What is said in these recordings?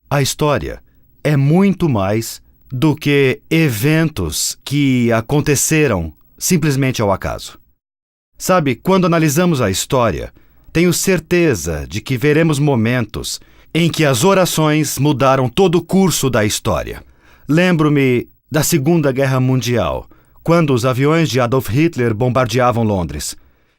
A história é muito mais do que eventos que aconteceram simplesmente ao acaso. Sabe, quando analisamos a história, tenho certeza de que veremos momentos em que as orações mudaram todo o curso da história. Lembro-me da Segunda Guerra Mundial, quando os aviões de Adolf Hitler bombardeavam Londres.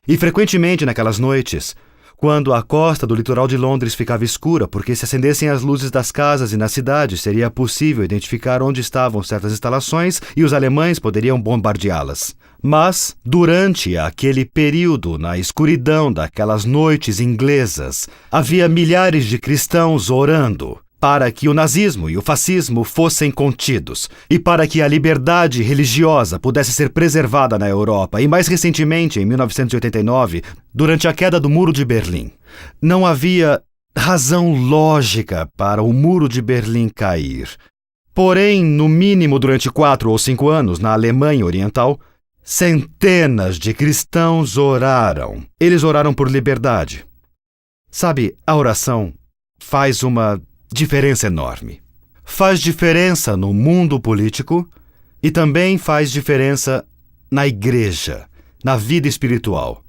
E frequentemente naquelas noites, quando a costa do litoral de Londres ficava escura porque se acendessem as luzes das casas e na cidade seria possível identificar onde estavam certas instalações e os alemães poderiam bombardeá-las. Mas, durante aquele período, na escuridão daquelas noites inglesas, havia milhares de cristãos orando para que o nazismo e o fascismo fossem contidos e para que a liberdade religiosa pudesse ser preservada na Europa e, mais recentemente, em 1989, durante a queda do Muro de Berlim. Não havia razão lógica para o Muro de Berlim cair. Porém, no mínimo durante 4 ou 5 anos, na Alemanha Oriental, centenas de cristãos oraram. Eles oraram por liberdade. Sabe, a oração faz uma diferença enorme. Faz diferença no mundo político e também faz diferença na igreja, na vida espiritual.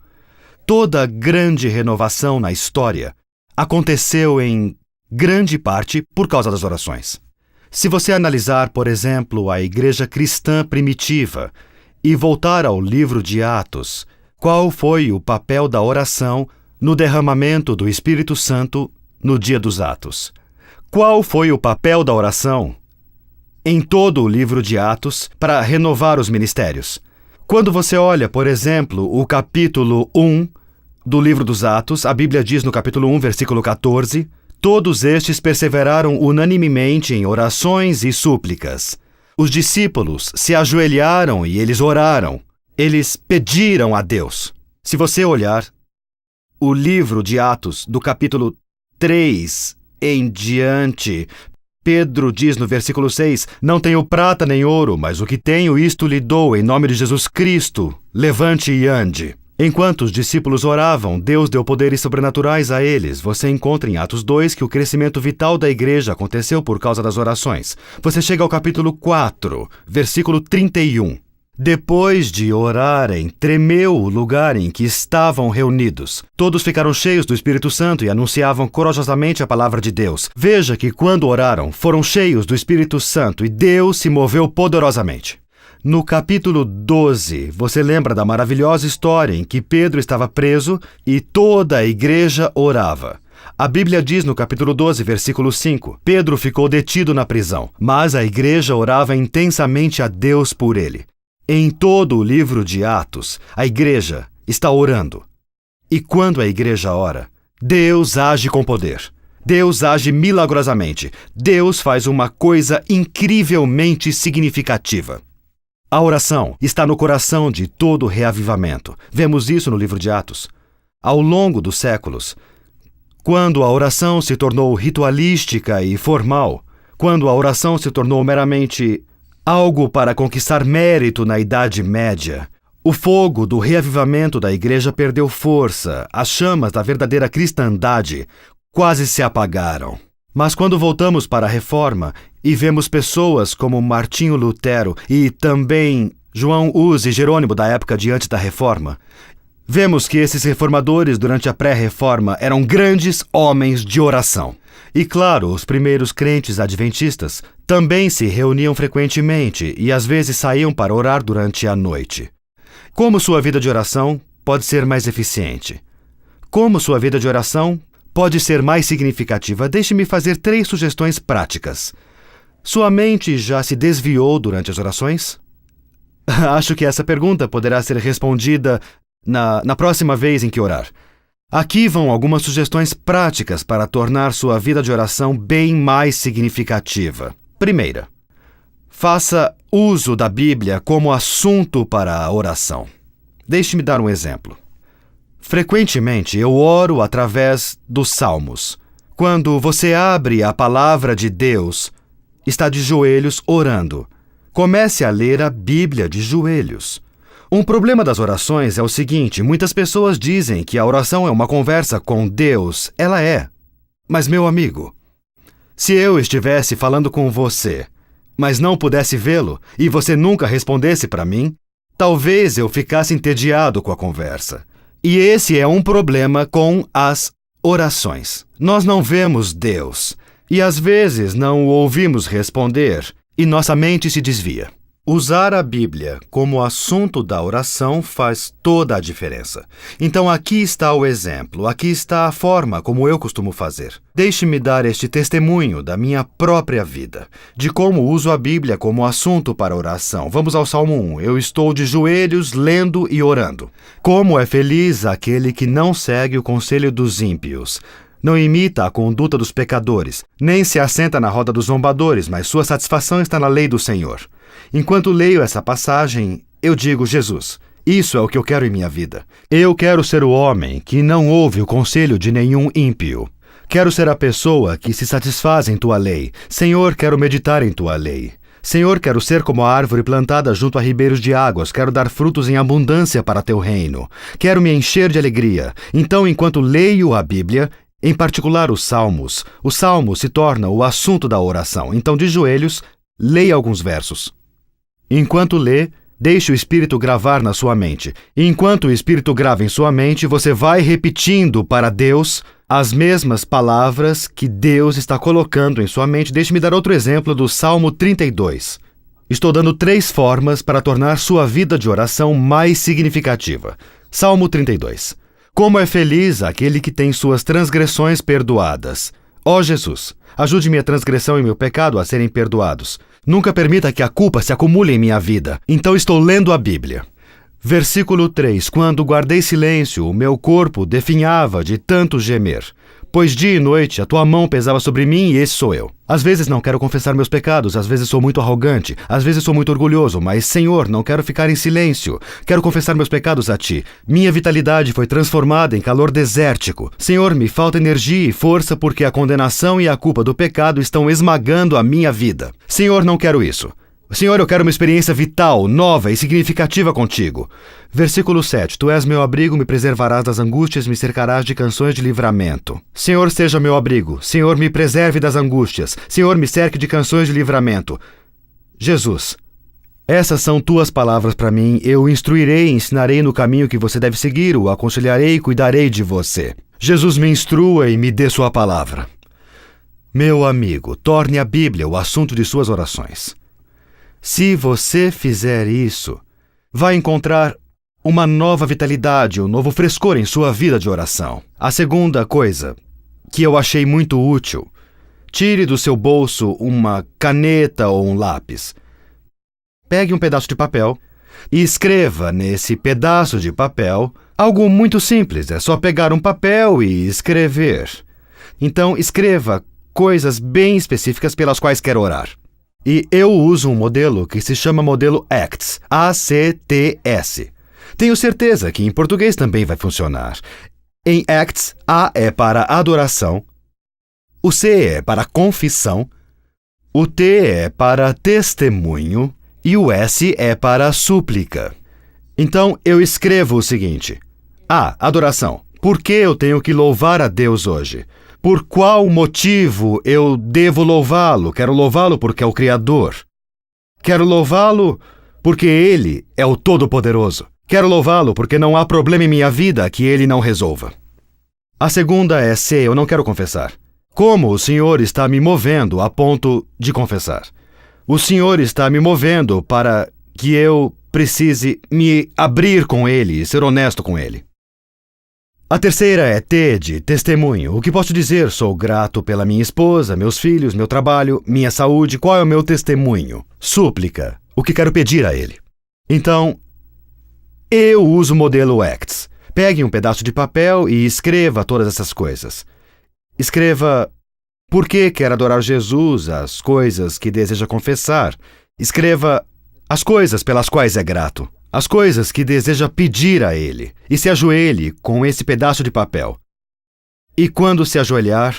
Toda grande renovação na história aconteceu em grande parte por causa das orações. Se você analisar, por exemplo, a igreja cristã primitiva e voltar ao livro de Atos, qual foi o papel da oração no derramamento do Espírito Santo no dia dos Atos? Qual foi o papel da oração em todo o livro de Atos para renovar os ministérios? Quando você olha, por exemplo, o capítulo 1 do livro dos Atos, a Bíblia diz no capítulo 1, versículo 14, todos estes perseveraram unanimemente em orações e súplicas. Os discípulos se ajoelharam e eles oraram. Eles pediram a Deus. Se você olhar o livro de Atos, do capítulo 3 em diante, Pedro diz no versículo 6, não tenho prata nem ouro, mas o que tenho isto lhe dou em nome de Jesus Cristo. Levante e ande. Enquanto os discípulos oravam, Deus deu poderes sobrenaturais a eles. Você encontra em Atos 2 que o crescimento vital da igreja aconteceu por causa das orações. Você chega ao capítulo 4, versículo 31. Depois de orarem, tremeu o lugar em que estavam reunidos. Todos ficaram cheios do Espírito Santo e anunciavam corajosamente a palavra de Deus. Veja que quando oraram, foram cheios do Espírito Santo e Deus se moveu poderosamente. No capítulo 12, você lembra da maravilhosa história em que Pedro estava preso e toda a igreja orava. A Bíblia diz no capítulo 12, versículo 5, Pedro ficou detido na prisão, mas a igreja orava intensamente a Deus por ele. Em todo o livro de Atos, a igreja está orando. E quando a igreja ora, Deus age com poder. Deus age milagrosamente. Deus faz uma coisa incrivelmente significativa. A oração está no coração de todo reavivamento. Vemos isso no livro de Atos. Ao longo dos séculos, quando a oração se tornou ritualística e formal, quando a oração se tornou meramente algo para conquistar mérito na Idade Média, o fogo do reavivamento da igreja perdeu força, as chamas da verdadeira cristandade quase se apagaram. Mas quando voltamos para a Reforma e vemos pessoas como Martinho Lutero e também João Hus e Jerônimo da época de antes da Reforma, vemos que esses reformadores durante a pré-reforma eram grandes homens de oração. E claro, os primeiros crentes adventistas também se reuniam frequentemente e às vezes saíam para orar durante a noite. Como sua vida de oração pode ser mais eficiente? Como sua vida de oração pode ser mais significativa? Deixe-me fazer 3 sugestões práticas. Sua mente já se desviou durante as orações? Acho que essa pergunta poderá ser respondida na próxima vez em que orar. Aqui vão algumas sugestões práticas para tornar sua vida de oração bem mais significativa. Primeira, faça uso da Bíblia como assunto para a oração. Deixe-me dar um exemplo. Frequentemente eu oro através dos Salmos. Quando você abre a palavra de Deus, está de joelhos orando. Comece a ler a Bíblia de joelhos. Um problema das orações é o seguinte: muitas pessoas dizem que a oração é uma conversa com Deus. Ela é. Mas, meu amigo, Se eu estivesse falando com você, mas não pudesse vê-lo e você nunca respondesse para mim, talvez eu ficasse entediado com a conversa. E esse é um problema com as orações. Nós não vemos Deus e às vezes não o ouvimos responder e nossa mente se desvia. Usar a Bíblia como assunto da oração faz toda a diferença. Então aqui está o exemplo, aqui está a forma como eu costumo fazer. Deixe-me dar este testemunho da minha própria vida, de como uso a Bíblia como assunto para oração. Vamos ao Salmo 1. Eu estou de joelhos, lendo e orando. Como é feliz aquele que não segue o conselho dos ímpios, não imita a conduta dos pecadores, nem se assenta na roda dos zombadores, mas sua satisfação está na lei do Senhor. Enquanto leio essa passagem, eu digo, Jesus, isso é o que eu quero em minha vida. Eu quero ser o homem que não ouve o conselho de nenhum ímpio. Quero ser a pessoa que se satisfaz em tua lei. Senhor, quero meditar em tua lei. Senhor, quero ser como a árvore plantada junto a ribeiros de águas. Quero dar frutos em abundância para teu reino. Quero me encher de alegria. Então, enquanto leio a Bíblia, em particular os Salmos, o Salmo se torna o assunto da oração. Então, de joelhos, leia alguns versos. Enquanto lê, deixe o Espírito gravar na sua mente. E enquanto o Espírito grava em sua mente, você vai repetindo para Deus as mesmas palavras que Deus está colocando em sua mente. Deixe-me dar outro exemplo do Salmo 32. Estou dando 3 formas para tornar sua vida de oração mais significativa. Salmo 32. Como é feliz aquele que tem suas transgressões perdoadas. Ó Jesus, ajude minha transgressão e meu pecado a serem perdoados. Nunca permita que a culpa se acumule em minha vida. Então estou lendo a Bíblia. Versículo 3. Quando guardei silêncio, o meu corpo definhava de tanto gemer. Pois dia e noite a tua mão pesava sobre mim e esse sou eu. Às vezes não quero confessar meus pecados, às vezes sou muito arrogante, às vezes sou muito orgulhoso, mas, Senhor, não quero ficar em silêncio. Quero confessar meus pecados a Ti. Minha vitalidade foi transformada em calor desértico. Senhor, me falta energia e força porque a condenação e a culpa do pecado estão esmagando a minha vida. Senhor, não quero isso. Senhor, eu quero uma experiência vital, nova e significativa contigo. Versículo 7. Tu és meu abrigo, me preservarás das angústias, me cercarás de canções de livramento. Senhor, seja meu abrigo. Senhor, me preserve das angústias. Senhor, me cerque de canções de livramento. Jesus, essas são tuas palavras para mim. Eu o instruirei e ensinarei no caminho que você deve seguir, o aconselharei e cuidarei de você. Jesus, me instrua e me dê sua palavra. Meu amigo, torne a Bíblia o assunto de suas orações. Se você fizer isso, vai encontrar uma nova vitalidade, um novo frescor em sua vida de oração. A segunda coisa que eu achei muito útil, tire do seu bolso uma caneta ou um lápis. Pegue um pedaço de papel e escreva nesse pedaço de papel algo muito simples. É só pegar um papel e escrever. Então, escreva coisas bem específicas pelas quais quer orar. E eu uso um modelo que se chama modelo ACTS, A-C-T-S. Tenho certeza que em português também vai funcionar. Em ACTS, A é para adoração, o C é para confissão, o T é para testemunho e o S é para súplica. Então, eu escrevo o seguinte. A. Adoração. Por que eu tenho que louvar a Deus hoje? Por qual motivo eu devo louvá-lo? Quero louvá-lo porque é o Criador. Quero louvá-lo porque Ele é o Todo-Poderoso. Quero louvá-lo porque não há problema em minha vida que Ele não resolva. A segunda é C, eu não quero confessar. Como o Senhor está me movendo a ponto de confessar? O Senhor está me movendo para que eu precise me abrir com Ele e ser honesto com Ele. A terceira é T de testemunho. O que posso dizer? Sou grato pela minha esposa, meus filhos, meu trabalho, minha saúde. Qual é o meu testemunho? Súplica. O que quero pedir a Ele. Então, eu uso o modelo ACTS. Pegue um pedaço de papel e escreva todas essas coisas. Escreva por que quer adorar Jesus, as coisas que deseja confessar. Escreva as coisas pelas quais é grato. As coisas que deseja pedir a Ele, e se ajoelhe com esse pedaço de papel. E quando se ajoelhar,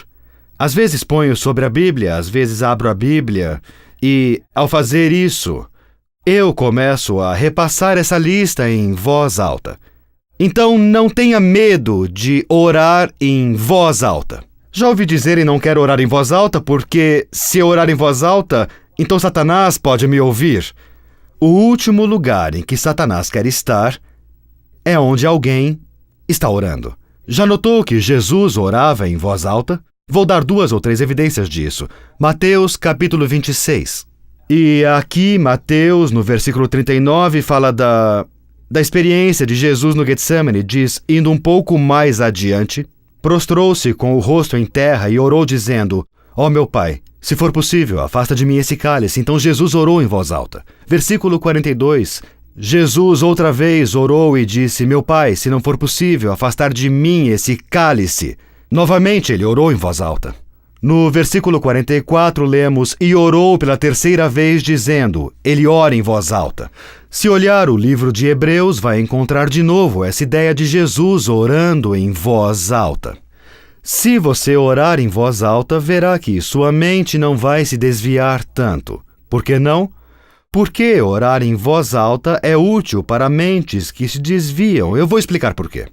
às vezes ponho sobre a Bíblia, às vezes abro a Bíblia, e, ao fazer isso, eu começo a repassar essa lista em voz alta. Então, não tenha medo de orar em voz alta. Já ouvi dizer e não quero orar em voz alta, porque se eu orar em voz alta, então Satanás pode me ouvir. O último lugar em que Satanás quer estar é onde alguém está orando. Já notou que Jesus orava em voz alta? Vou dar 2 ou 3 evidências disso. Mateus capítulo 26. E aqui, Mateus, no versículo 39, fala da experiência de Jesus no Getsemane. Diz, indo um pouco mais adiante, prostrou-se com o rosto em terra e orou dizendo, ó meu Pai, se for possível, afasta de mim esse cálice. Então Jesus orou em voz alta. Versículo 42, Jesus outra vez orou e disse, meu Pai, se não for possível, afastar de mim esse cálice. Novamente ele orou em voz alta. No versículo 44, lemos, e orou pela 3ª vez, dizendo, ele ora em voz alta. Se olhar o livro de Hebreus, vai encontrar de novo essa ideia de Jesus orando em voz alta. Se você orar em voz alta, verá que sua mente não vai se desviar tanto. Por que não? Porque orar em voz alta é útil para mentes que se desviam. Eu vou explicar por quê.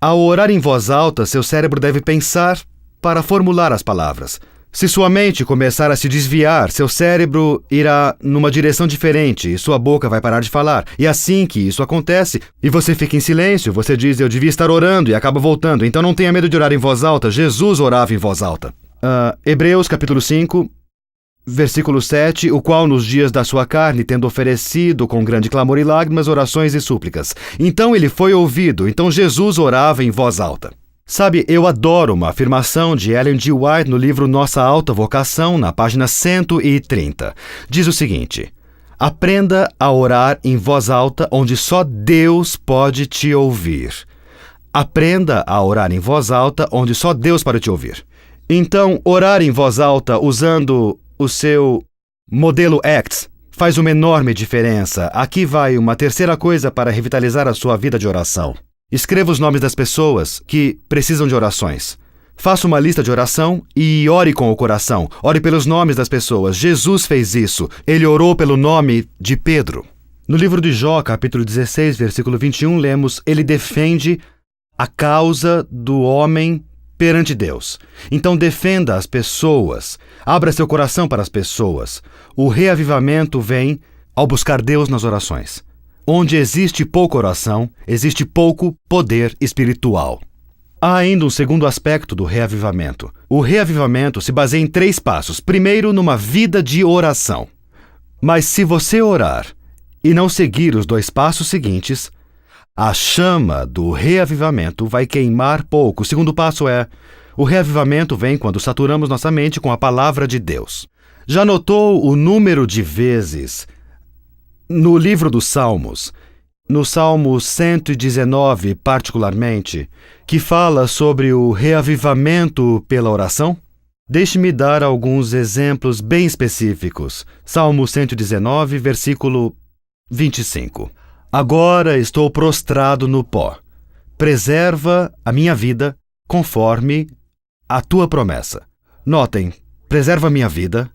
Ao orar em voz alta, seu cérebro deve pensar para formular as palavras. Se sua mente começar a se desviar, seu cérebro irá numa direção diferente e sua boca vai parar de falar. E assim que isso acontece, e você fica em silêncio, você diz, eu devia estar orando e acaba voltando. Então não tenha medo de orar em voz alta. Jesus orava em voz alta. Hebreus capítulo 5, versículo 7, o qual nos dias da sua carne, tendo oferecido com grande clamor e lágrimas, orações e súplicas. Então ele foi ouvido. Então Jesus orava em voz alta. Sabe, eu adoro uma afirmação de Ellen G. White no livro Nossa Alta Vocação, na página 130. Diz o seguinte, aprenda a orar em voz alta onde só Deus pode te ouvir. Aprenda a orar em voz alta onde só Deus pode te ouvir. Então, orar em voz alta usando o seu modelo ACTS faz uma enorme diferença. Aqui vai uma 3ª coisa para revitalizar a sua vida de oração. Escreva os nomes das pessoas que precisam de orações. Faça uma lista de oração e ore com o coração. Ore pelos nomes das pessoas. Jesus fez isso. Ele orou pelo nome de Pedro. No livro de Jó, capítulo 16, versículo 21, lemos, ele defende a causa do homem perante Deus. Então defenda as pessoas. Abra seu coração para as pessoas. O reavivamento vem ao buscar Deus nas orações. Onde existe pouca oração, existe pouco poder espiritual. Há ainda um segundo aspecto do reavivamento. O reavivamento se baseia em 3 passos. Primeiro, numa vida de oração. Mas se você orar e não seguir os 2 passos seguintes, a chama do reavivamento vai queimar pouco. O segundo passo é, o reavivamento vem quando saturamos nossa mente com a palavra de Deus. Já notou o número de vezes no livro dos Salmos, no Salmo 119 particularmente, que fala sobre o reavivamento pela oração? Deixe-me dar alguns exemplos bem específicos. Salmo 119, versículo 25. Agora estou prostrado no pó. Preserva a minha vida conforme a tua promessa. Notem, preserva a minha vida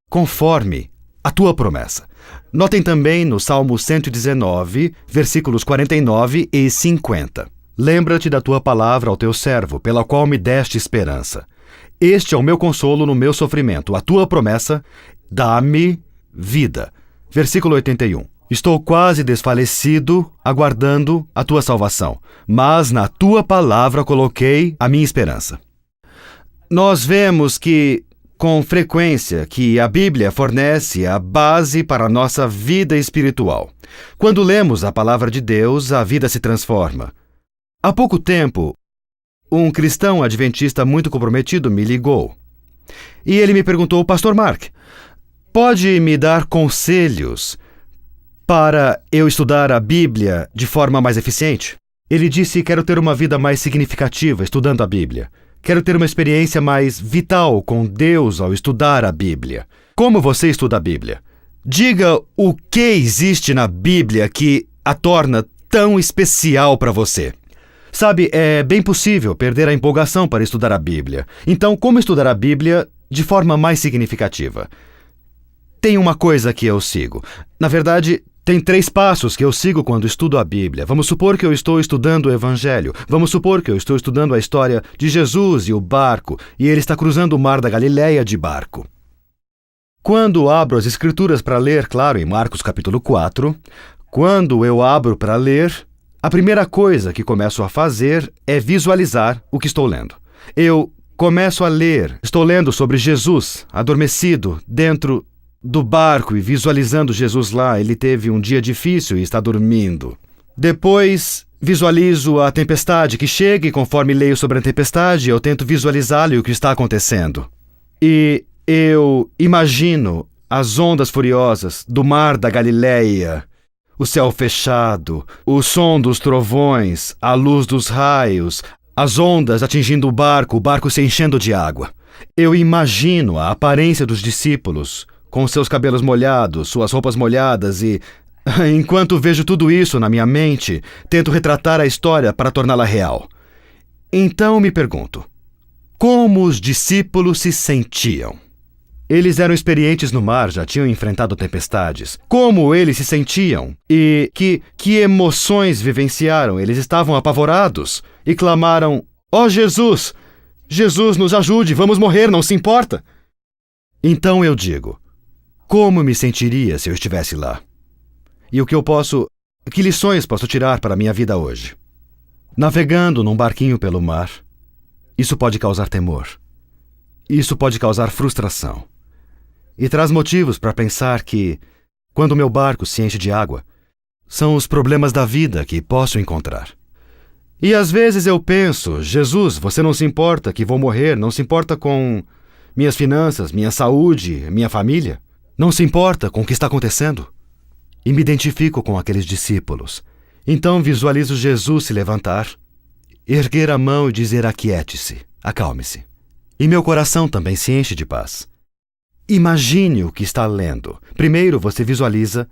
conforme a tua promessa. Notem também no Salmo 119, versículos 49 e 50. Lembra-te da tua palavra ao teu servo, pela qual me deste esperança. Este é o meu consolo no meu sofrimento. A tua promessa, dá-me vida. Versículo 81. Estou quase desfalecido, aguardando a tua salvação, mas na tua palavra coloquei a minha esperança. Nós vemos com frequência que a Bíblia fornece a base para a nossa vida espiritual. Quando lemos a palavra de Deus, a vida se transforma. Há pouco tempo, um cristão adventista muito comprometido me ligou. E ele me perguntou, Pastor Mark, pode me dar conselhos para eu estudar a Bíblia de forma mais eficiente? Ele disse, quero ter uma vida mais significativa estudando a Bíblia. Quero ter uma experiência mais vital com Deus ao estudar a Bíblia. Como você estuda a Bíblia? Diga o que existe na Bíblia que a torna tão especial para você. Sabe, é bem possível perder a empolgação para estudar a Bíblia. Então, como estudar a Bíblia de forma mais significativa? Tem uma coisa que eu sigo. Na verdade, Tem 3 passos que eu sigo quando estudo a Bíblia. Vamos supor que eu estou estudando o Evangelho. Vamos supor que eu estou estudando a história de Jesus e o barco, e ele está cruzando o mar da Galileia de barco. Quando abro as Escrituras para ler, claro, em Marcos capítulo 4, quando eu abro para ler, a primeira coisa que começo a fazer é visualizar o que estou lendo. Eu começo a ler, estou lendo sobre Jesus, adormecido, dentro do barco e visualizando Jesus lá. Ele teve um dia difícil e está dormindo. Depois, visualizo a tempestade que chega e conforme leio sobre a tempestade, eu tento visualizá-la e o que está acontecendo. E eu imagino as ondas furiosas do mar da Galileia, o céu fechado, o som dos trovões, a luz dos raios, as ondas atingindo o barco se enchendo de água. Eu imagino a aparência dos discípulos, com seus cabelos molhados, suas roupas molhadas e, enquanto vejo tudo isso na minha mente, tento retratar a história para torná-la real. Então me pergunto, como os discípulos se sentiam? Eles eram experientes no mar, já tinham enfrentado tempestades. Como eles se sentiam? E que emoções vivenciaram? Eles estavam apavorados e clamaram: "Ó Jesus! Jesus, nos ajude! Vamos morrer, não se importa!" Então eu digo, como me sentiria se eu estivesse lá? E que lições posso tirar para a minha vida hoje? Navegando num barquinho pelo mar, isso pode causar temor. Isso pode causar frustração. E traz motivos para pensar que, quando meu barco se enche de água, são os problemas da vida que posso encontrar. E às vezes eu penso: Jesus, você não se importa que vou morrer, não se importa com minhas finanças, minha saúde, minha família? Não se importa com o que está acontecendo? E me identifico com aqueles discípulos. Então visualizo Jesus se levantar, erguer a mão e dizer: aquiete-se, acalme-se. E meu coração também se enche de paz. Imagine o que está lendo. Primeiro você visualiza,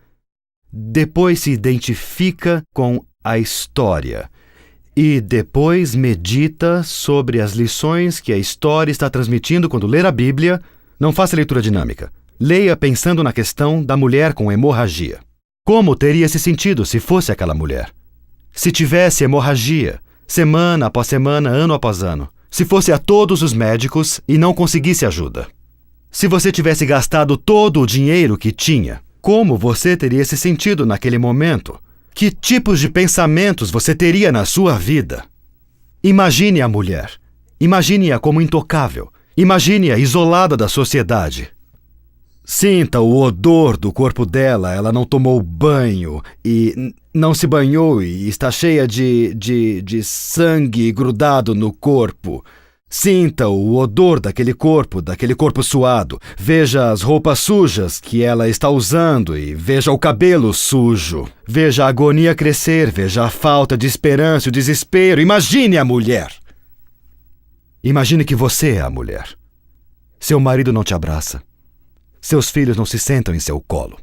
depois se identifica com a história e depois medita sobre as lições que a história está transmitindo quando ler a Bíblia. Não faça leitura dinâmica. Leia pensando na questão da mulher com hemorragia. Como teria se sentido se fosse aquela mulher? Se tivesse hemorragia, semana após semana, ano após ano. Se fosse a todos os médicos e não conseguisse ajuda. Se você tivesse gastado todo o dinheiro que tinha, como você teria se sentido naquele momento? Que tipos de pensamentos você teria na sua vida? Imagine a mulher. Imagine-a como intocável. Imagine-a isolada da sociedade. Sinta o odor do corpo dela. Ela não tomou banho e não se banhou e está cheia de sangue grudado no corpo. Sinta o odor daquele corpo suado. Veja as roupas sujas que ela está usando e veja o cabelo sujo. Veja a agonia crescer, veja a falta de esperança, o desespero. Imagine a mulher. Imagine que você é a mulher. Seu marido não te abraça. Seus filhos não se sentam em seu colo.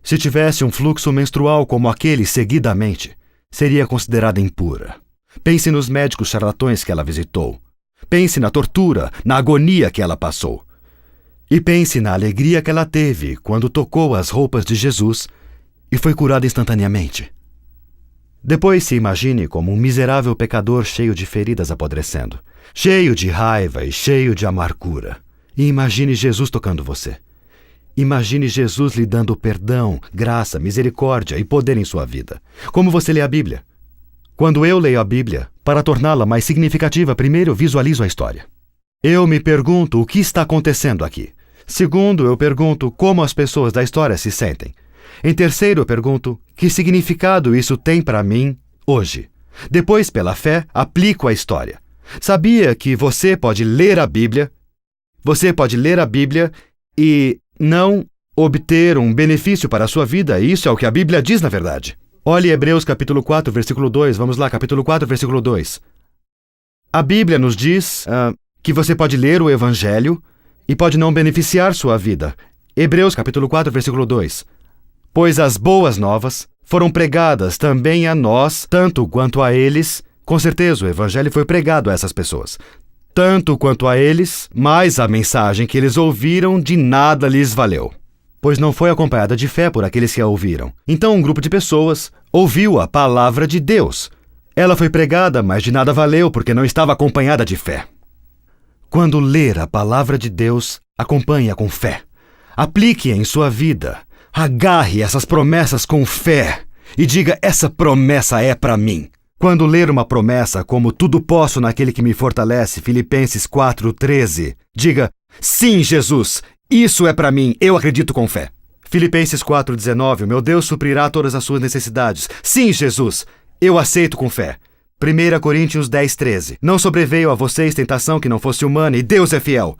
Se tivesse um fluxo menstrual como aquele seguidamente, seria considerada impura. Pense nos médicos charlatões que ela visitou. Pense na tortura, na agonia que ela passou. E pense na alegria que ela teve quando tocou as roupas de Jesus e foi curada instantaneamente. Depois se imagine como um miserável pecador cheio de feridas apodrecendo, cheio de raiva e cheio de amargura. E imagine Jesus tocando você. Imagine Jesus lhe dando perdão, graça, misericórdia e poder em sua vida. Como você lê a Bíblia? Quando eu leio a Bíblia, para torná-la mais significativa, primeiro eu visualizo a história. Eu me pergunto o que está acontecendo aqui. Segundo, eu pergunto como as pessoas da história se sentem. Em terceiro, eu pergunto que significado isso tem para mim hoje. Depois, pela fé, aplico a história. Sabia que você pode ler a Bíblia? Você pode ler a Bíblia e não obter um benefício para a sua vida. Isso é o que a Bíblia diz, na verdade. Olhe Hebreus capítulo 4, versículo 2. Vamos lá, capítulo 4, versículo 2. A Bíblia nos diz que você pode ler o Evangelho e pode não beneficiar sua vida. Hebreus capítulo 4, versículo 2. Pois as boas novas foram pregadas também a nós, tanto quanto a eles. Com certeza o Evangelho foi pregado a essas pessoas. Tanto quanto a eles, mas a mensagem que eles ouviram de nada lhes valeu. pois não foi acompanhada de fé por aqueles que a ouviram. Então um grupo de pessoas ouviu a palavra de Deus. Ela foi pregada, mas de nada valeu porque não estava acompanhada de fé. Quando ler a palavra de Deus, acompanhe-a com fé. Aplique-a em sua vida. Agarre essas promessas com fé e diga: essa promessa é para mim. Quando ler uma promessa como tudo posso naquele que me fortalece, Filipenses 4:13, diga: sim, Jesus, isso é para mim, eu acredito com fé. Filipenses 4:19, o meu Deus suprirá todas as suas necessidades. Sim, Jesus, eu aceito com fé. 1 Coríntios 10:13, não sobreveio a vocês tentação que não fosse humana e Deus é fiel.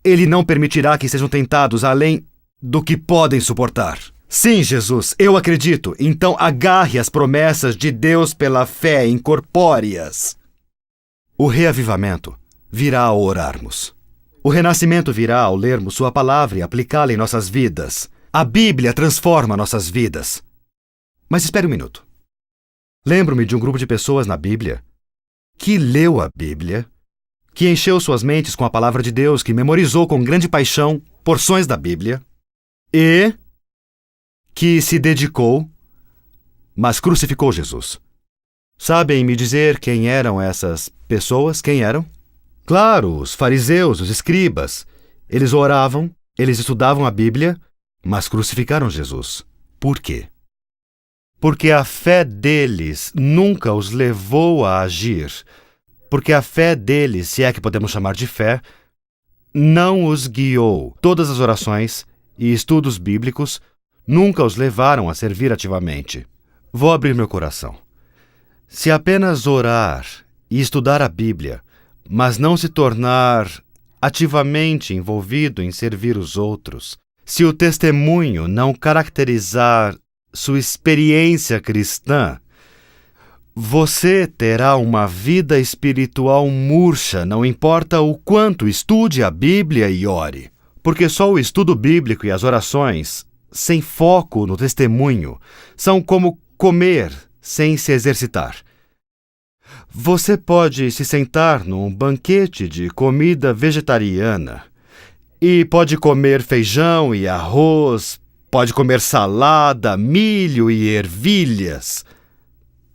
Ele não permitirá que sejam tentados além do que podem suportar. Sim, Jesus, eu acredito. Então agarre as promessas de Deus pela fé, incorpore-as. O reavivamento virá ao orarmos. O renascimento virá ao lermos sua palavra e aplicá-la em nossas vidas. A Bíblia transforma nossas vidas. Mas espere um minuto. Lembro-me de um grupo de pessoas na Bíblia que leu a Bíblia, que encheu suas mentes com a palavra de Deus, que memorizou com grande paixão porções da Bíblia e que se dedicou, mas crucificou Jesus. Sabem me dizer quem eram essas pessoas? Quem eram? Claro, os fariseus, os escribas. Eles oravam, eles estudavam a Bíblia, mas crucificaram Jesus. Por quê? Porque a fé deles nunca os levou a agir. Porque a fé deles, se é que podemos chamar de fé, não os guiou. Todas as orações e estudos bíblicos nunca os levaram a servir ativamente. Vou abrir meu coração. Se apenas orar e estudar a Bíblia, mas não se tornar ativamente envolvido em servir os outros, se o testemunho não caracterizar sua experiência cristã, você terá uma vida espiritual murcha, não importa o quanto estude a Bíblia e ore. Porque só o estudo bíblico e as orações, sem foco no testemunho, são como comer sem se exercitar. Você pode se sentar num banquete de comida vegetariana e pode comer feijão e arroz, pode comer salada, milho e ervilhas.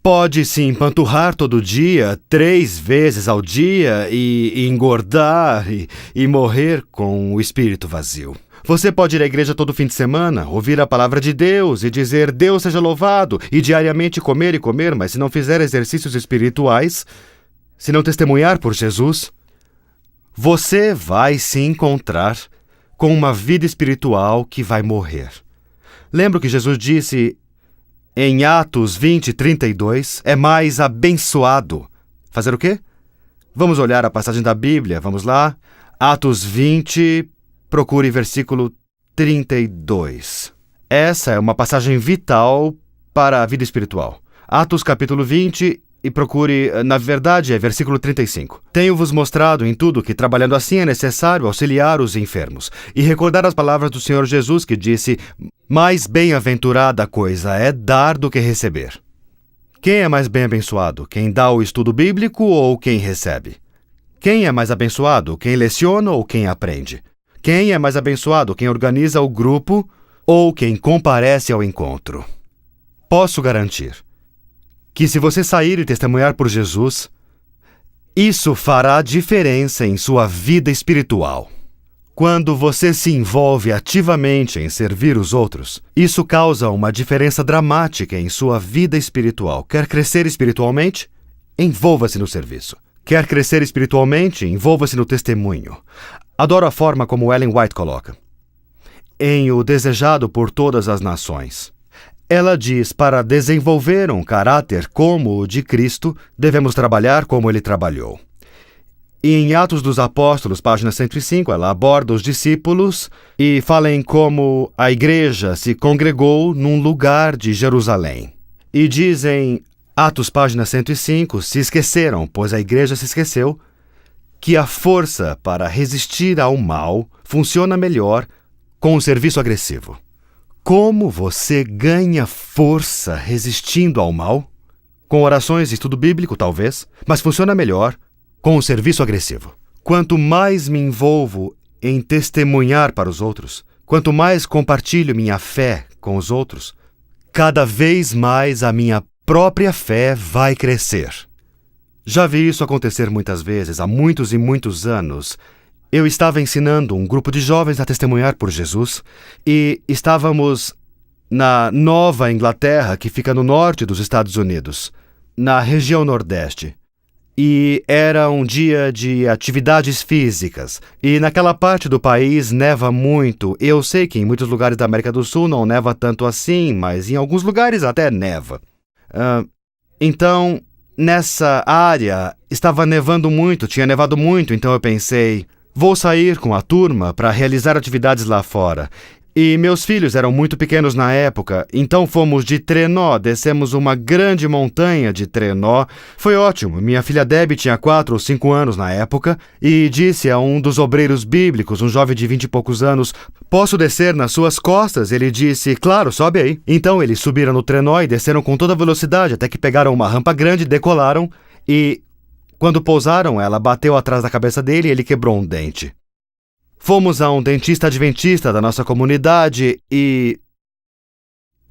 Pode se empanturrar todo dia, 3 vezes ao dia e engordar e morrer com o espírito vazio. Você pode ir à igreja todo fim de semana, ouvir a palavra de Deus e dizer Deus seja louvado e diariamente comer e comer, mas se não fizer exercícios espirituais, se não testemunhar por Jesus, você vai se encontrar com uma vida espiritual que vai morrer. Lembra que Jesus disse em Atos 20:32, é mais abençoado. Fazer o quê? Vamos olhar a passagem da Bíblia, vamos lá. Atos 20, procure versículo 32. Essa é uma passagem vital para a vida espiritual. Atos capítulo 20 e procure, na verdade, é versículo 35. Tenho-vos mostrado em tudo que, trabalhando assim, é necessário auxiliar os enfermos e recordar as palavras do Senhor Jesus que disse, mais bem-aventurada coisa é dar do que receber. Quem é mais bem abençoado? Quem dá o estudo bíblico ou quem recebe? Quem é mais abençoado? Quem leciona ou quem aprende? Quem é mais abençoado? Quem organiza o grupo ou quem comparece ao encontro? Posso garantir que se você sair e testemunhar por Jesus, isso fará diferença em sua vida espiritual. Quando você se envolve ativamente em servir os outros, isso causa uma diferença dramática em sua vida espiritual. Quer crescer espiritualmente? Envolva-se no serviço. Quer crescer espiritualmente? Envolva-se no testemunho. Adoro a forma como Ellen White coloca. Em O Desejado por Todas as Nações. Ela diz, para desenvolver um caráter como o de Cristo, devemos trabalhar como ele trabalhou. E em Atos dos Apóstolos, página 105, ela aborda os discípulos e fala em como a igreja se congregou num lugar de Jerusalém. E diz em Atos, página 105, se esqueceram, pois a igreja se esqueceu, que a força para resistir ao mal funciona melhor com o serviço agressivo. Como você ganha força resistindo ao mal? Com orações e estudo bíblico, talvez, mas funciona melhor com o serviço agressivo. Quanto mais me envolvo em testemunhar para os outros, quanto mais compartilho minha fé com os outros, cada vez mais a minha própria fé vai crescer. Já vi isso acontecer muitas vezes, há muitos e muitos anos. Eu estava ensinando um grupo de jovens a testemunhar por Jesus e estávamos na Nova Inglaterra, que fica no norte dos Estados Unidos, na região Nordeste. E era um dia de atividades físicas. E naquela parte do país neva muito. Eu sei que em muitos lugares da América do Sul não neva tanto assim, mas em alguns lugares até neva. Então, nessa área estava nevando muito, tinha nevado muito, então eu pensei, vou sair com a turma para realizar atividades lá fora. E meus filhos eram muito pequenos na época, então fomos de trenó, descemos uma grande montanha de trenó. Foi ótimo, minha filha Debbie tinha 4 ou 5 anos na época e disse a um dos obreiros bíblicos, um jovem de 20 e poucos anos, posso descer nas suas costas? Ele disse, claro, sobe aí. Então eles subiram no trenó e desceram com toda velocidade até que pegaram uma rampa grande, decolaram e quando pousaram ela bateu atrás da cabeça dele e ele quebrou um dente. Fomos a um dentista adventista da nossa comunidade e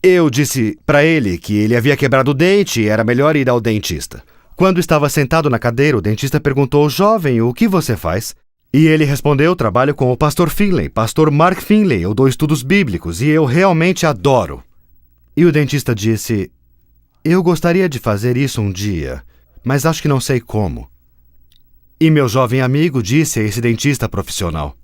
eu disse para ele que ele havia quebrado o dente e era melhor ir ao dentista. Quando estava sentado na cadeira, o dentista perguntou, jovem, o que você faz? E ele respondeu, trabalho com o pastor Finley, pastor Mark Finley, eu dou estudos bíblicos e eu realmente adoro. E o dentista disse, eu gostaria de fazer isso um dia, mas acho que não sei como. E meu jovem amigo disse a esse dentista profissional,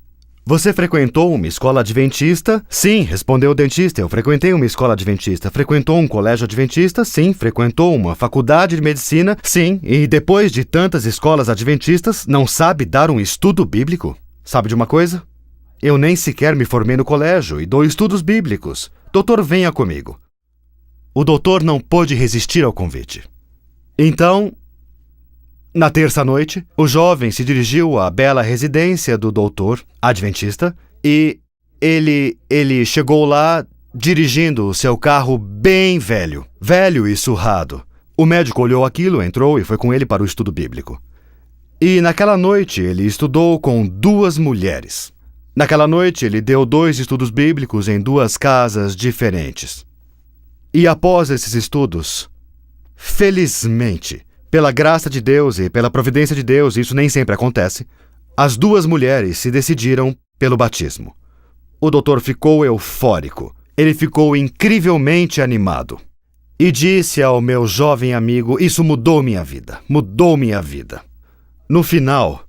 você frequentou uma escola adventista? Sim, respondeu o dentista, eu frequentei uma escola adventista. Frequentou um colégio adventista? Sim. Frequentou uma faculdade de medicina? Sim. E depois de tantas escolas adventistas, não sabe dar um estudo bíblico? Sabe de uma coisa? Eu nem sequer me formei no colégio e dou estudos bíblicos. Doutor, venha comigo. O doutor não pôde resistir ao convite. Então, na terça-noite, o jovem se dirigiu à bela residência do doutor adventista e ele chegou lá dirigindo o seu carro bem velho e surrado. O médico olhou aquilo, entrou e foi com ele para o estudo bíblico. E naquela noite ele estudou com 2 mulheres. Naquela noite ele deu 2 estudos bíblicos em 2 casas diferentes. E após esses estudos, felizmente, pela graça de Deus e pela providência de Deus, isso nem sempre acontece, as 2 mulheres se decidiram pelo batismo. O doutor ficou eufórico. Ele ficou incrivelmente animado. E disse ao meu jovem amigo, isso mudou minha vida. No final,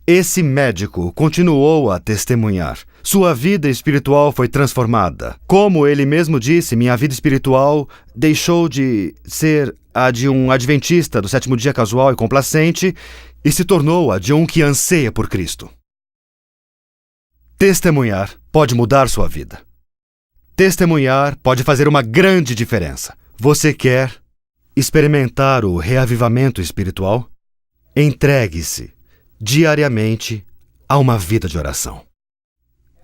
esse médico continuou a testemunhar. Sua vida espiritual foi transformada. Como ele mesmo disse, minha vida espiritual deixou de ser a de um adventista do 7º dia casual e complacente e se tornou a de um que anseia por Cristo. Testemunhar pode mudar sua vida. Testemunhar pode fazer uma grande diferença. Você quer experimentar o reavivamento espiritual? Entregue-se diariamente a uma vida de oração.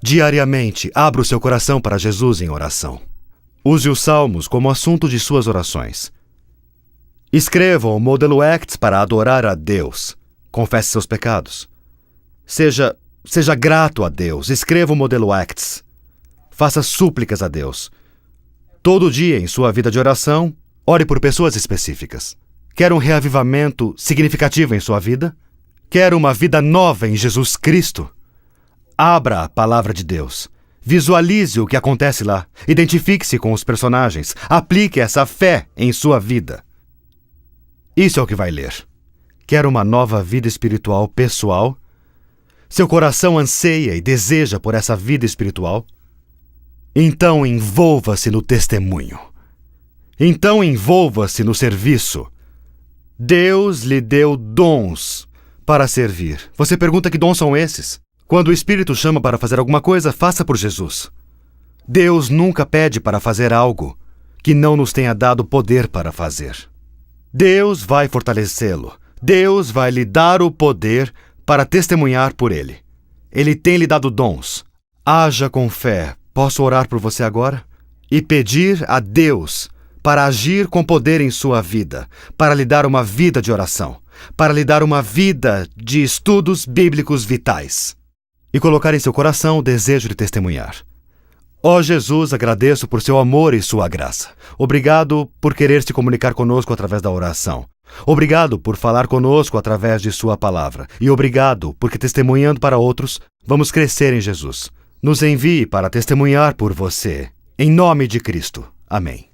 Diariamente, abra o seu coração para Jesus em oração. Use os salmos como assunto de suas orações. Escreva o modelo Acts para adorar a Deus. Confesse seus pecados. Seja grato a Deus. Escreva o modelo Acts. Faça súplicas a Deus. Todo dia em sua vida de oração, ore por pessoas específicas. Quer um reavivamento significativo em sua vida? Quer uma vida nova em Jesus Cristo? Abra a palavra de Deus. Visualize o que acontece lá. Identifique-se com os personagens. Aplique essa fé em sua vida. Isso é o que vai ler. Quer uma nova vida espiritual pessoal? Seu coração anseia e deseja por essa vida espiritual? Então envolva-se no testemunho. Então envolva-se no serviço. Deus lhe deu dons para servir. Você pergunta que dons são esses? Quando o Espírito chama para fazer alguma coisa, faça por Jesus. Deus nunca pede para fazer algo que não nos tenha dado poder para fazer. Deus vai fortalecê-lo. Deus vai lhe dar o poder para testemunhar por ele. Ele tem lhe dado dons. Haja com fé. Posso orar por você agora? E pedir a Deus para agir com poder em sua vida, para lhe dar uma vida de oração, para lhe dar uma vida de estudos bíblicos vitais. E colocar em seu coração o desejo de testemunhar. Ó Jesus, agradeço por seu amor e sua graça. Obrigado por querer se comunicar conosco através da oração. Obrigado por falar conosco através de sua palavra. E obrigado porque, testemunhando para outros, vamos crescer em Jesus. Nos envie para testemunhar por você. Em nome de Cristo. Amém.